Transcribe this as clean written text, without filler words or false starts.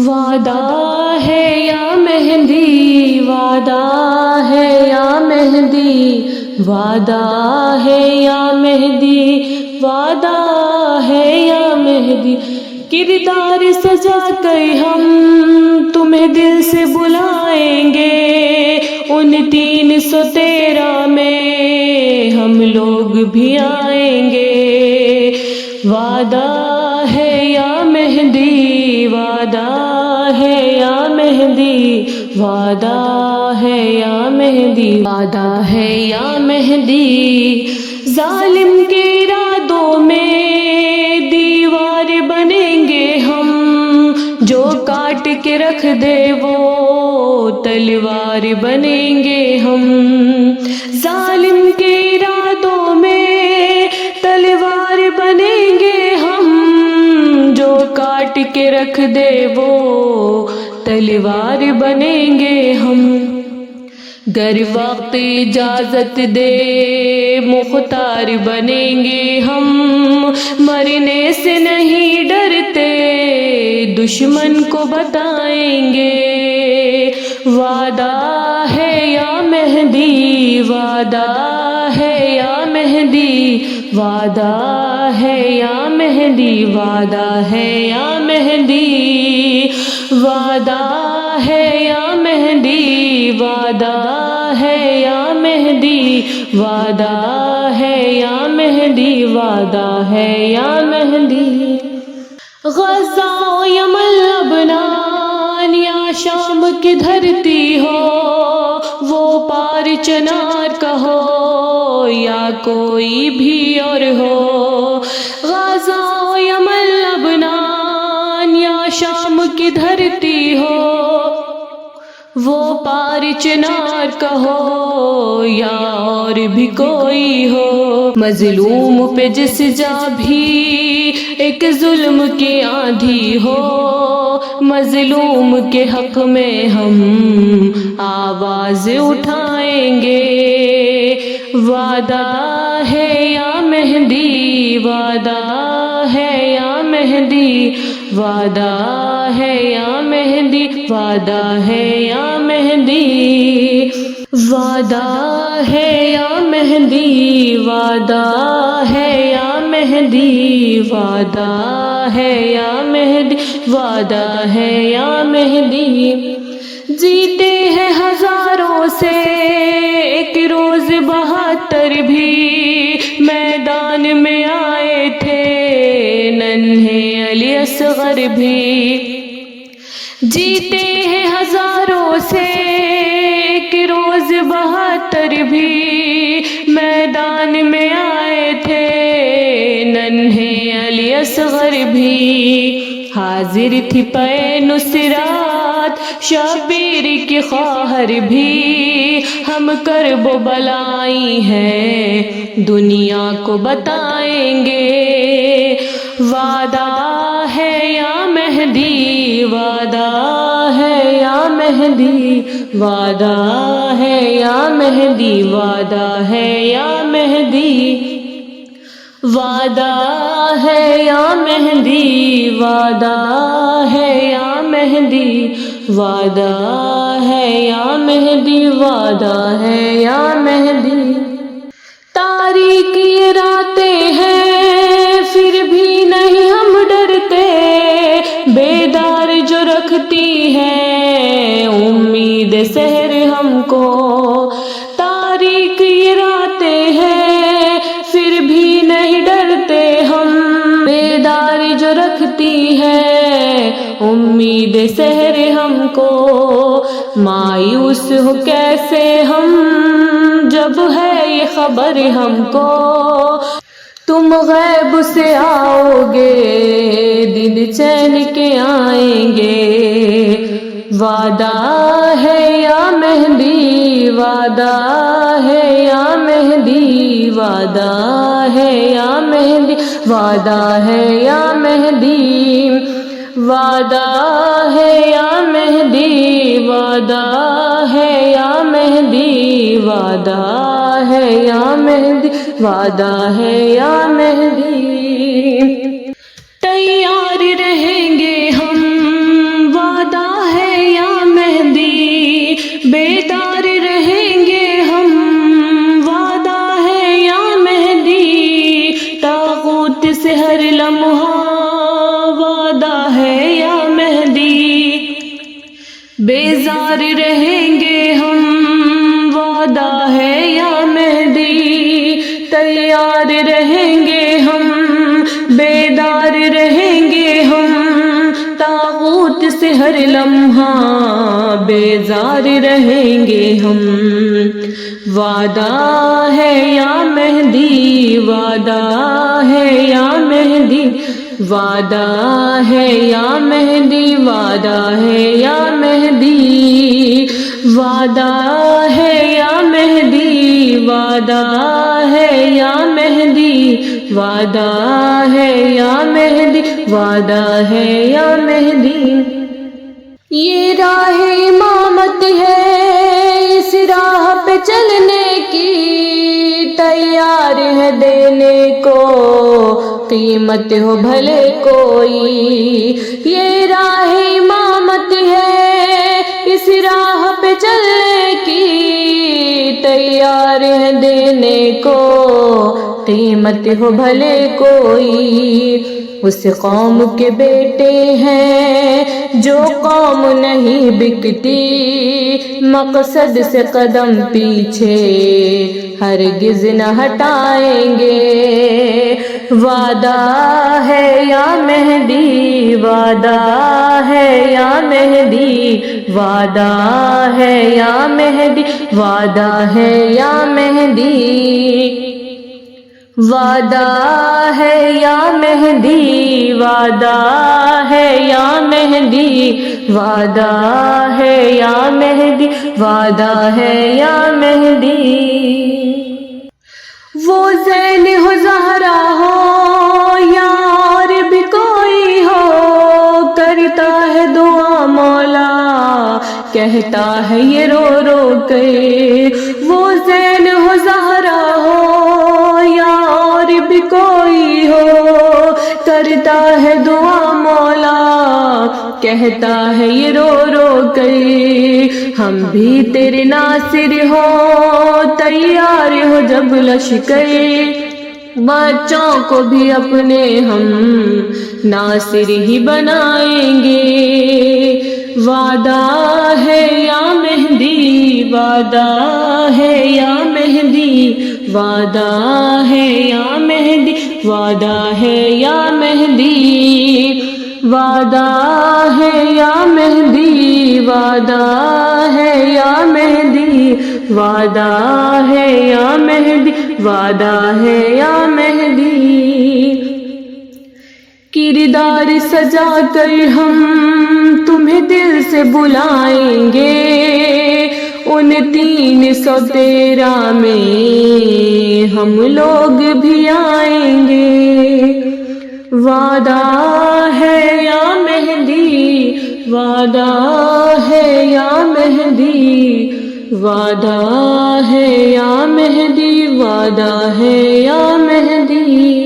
وعدہ ہے یا مہندی، وعدہ ہے یا مہندی، وعدہ ہے یا مہندی، وعدہ ہے یا مہندی، کردار سجا کر ہم تمہیں دل سے بلائیں گے، ان 313 میں ہم لوگ بھی آئیں گے۔ وعدہ ہے یا مہندی، وعدہ ہے یا مہندی، وعدہ ہے یا مہندی، وعدہ ہے یا مہندی، ظالم کے ارادوں میں دیوار بنیں گے ہم، جو کاٹ کے رکھ دے وہ تلوار بنیں گے ہم، ظالم کے ارادوں میں تلوار بنیں گے ہم، جو کاٹ کے رکھ دے وہ تلوار بنیں گے ہم، گر وقت اجازت دے مختار بنیں گے ہم، مرنے سے نہیں ڈرتے دشمن کو بتائیں گے۔ وعدہ ہے یا مہندی، وعدہ ہے یا مہندی، وعدہ ہے یا مہندی، وعدہ ہے یا مہندی، وعدہ ہے یا مہندی، وعدہ ہے یا مہندی، وعدہ ہے یا مہندی، وعدہ ہے یا مہندی، غزہ و یمن لبنان یا شام کی دھرتی ہو، وہ پار چنار کا ہو یا کوئی بھی اور ہو، غزہ و یمن لبنان یا شام کی دھرتی ہو، وہ پار چنار کا ہو یا اور بھی کوئی ہو، مظلوم پہ جس جا بھی ایک ظلم کی آندھی ہو، مظلوم کے حق میں ہم آواز اٹھائیں گے۔ وعدہ ہے یا مہندی، وعدہ ہے یا مہندی، وعدہ ہے یا مہندی، وعدہ ہے یا مہندی، وعدہ ہے یا مہندی، وعدہ ہے یا مہندی، وعدہ ہے یا مہندی، وعدہ ہے یا مہندی، جیتے ہیں ہزاروں سے ایک روز 72 بھی میدان میں آئے تھے ننھے علی اصغر بھی، جیتے ہیں ہزاروں سے ایک روز 72 بھی میدان میں آئے تھے ننھے علی اصغر بھی، حاضر تھی پے نصرات شبیر کی خواہر بھی، ہم کرب و بلائی ہیں دنیا کو بتائیں گے۔ وعدہ ہے یا مہندی، وعدہ ہے یا مہندی، وعدہ ہے یا مہندی، وعدہ ہے یا مہندی، وعدہ ہے یا مہندی، وعدہ ہے یا مہندی، وعدہ ہے یا مہندی، وعدہ ہے یا مہندی، تاریک یہ راتیں ہیں پھر بھی نہیں ہم ڈرتے، بیدار جو رکھتی ہے امید سحر ہم کو، تاریک یہ راتیں ہیں پھر بھی نہیں ڈرتے ہم، بیدار جو رکھتی ہے امید سحر ہم کو، مایوس ہو کیسے ہم جب ہے یہ خبر ہم کو، تم غیب سے آؤ گے دن چین کے آئیں گے۔ وعدہ ہے یا مہندی، وعدہ ہے یا مہندی، وعدہ ہے یا مہندی، وعدہ ہے یا مہندی، وعدہ ہے یا مہندی، وعدہ ہے یا مہندی، وعدہ ہے یا مہندی، وعدہ ہے یا مہندی، تیار رہیں گے ہم بیزار رہیں گے ہم، وعدہ ہے یا مہدی، تیار رہیں گے ہم، بیدار رہیں گے ہم، طاغوت سے ہر لمحہ بیزار رہیں گے ہم۔ وعدہ ہے یا مہدی، وعدہ ہے یا مہدی، وعدہ ہے یا مہدی، وعدہ ہے یا مہدی، وعدہ ہے یا مہدی، وعدہ ہے یا مہدی، وعدہ ہے یا مہدی، وعدہ ہے یا مہدی۔ یہ راہ امامت ہے، اس راہ پہ چلنے کی، تیار ہے دینے کو قیمت ہو بھلے کوئی۔ یہ راہ امامت ہے، اس راہ پہ چلنے کی، تیار ہے دینے کو قیمت ہو بھلے کوئی۔ اس قوم کے بیٹے ہیں جو قوم نہیں بکتی، مقصد سے قدم پیچھے ہرگز نہ ہٹائیں گے۔ وعدہ ہے یا مہدی، وعدہ ہے یا مہدی، وعدہ ہے یا مہدی، وعدہ ہے یا مہدی، وعدہ ہے یا مہدی، وعدہ ہے یا مہدی، وعدہ ہے یا مہدی، وعدہ ہے یا مہدی۔ وہ زین ہو زہرا ہو یا اور بھی کوئی ہو، کرتا ہے دعا مولا کہتا ہے یہ رو رو کے۔ وہ زین ہو زہرا ہو یا اور بھی کوئی ہو، کرتا ہے دعا مولا کہتا ہے یہ رو رو کے۔ ہم بھی تیرے ناصر ہو، تیار ہو جب لشکر، بچوں کو بھی اپنے ہم ناصر ہی بنائیں گے۔ وعدہ ہے یا مہدی، وعدہ ہے یا مہدی، وعدہ ہے یا مہدی، وعدہ ہے یا مہدی، وعدہ ہے یا مہدی، وعدہ ہے یا مہدی، وعدہ ہے یا مہدی، وعدہ ہے یا مہدی۔ کردار سجا کر ہم تمہیں دل سے بلائیں گے، ان 313 میں ہم لوگ بھی آئیں گے۔ وعدہ ہے یا مہدی، وعدہ ہے یا مہدی، وعدہ ہے یا مہدی، وعدہ ہے یا مہدی۔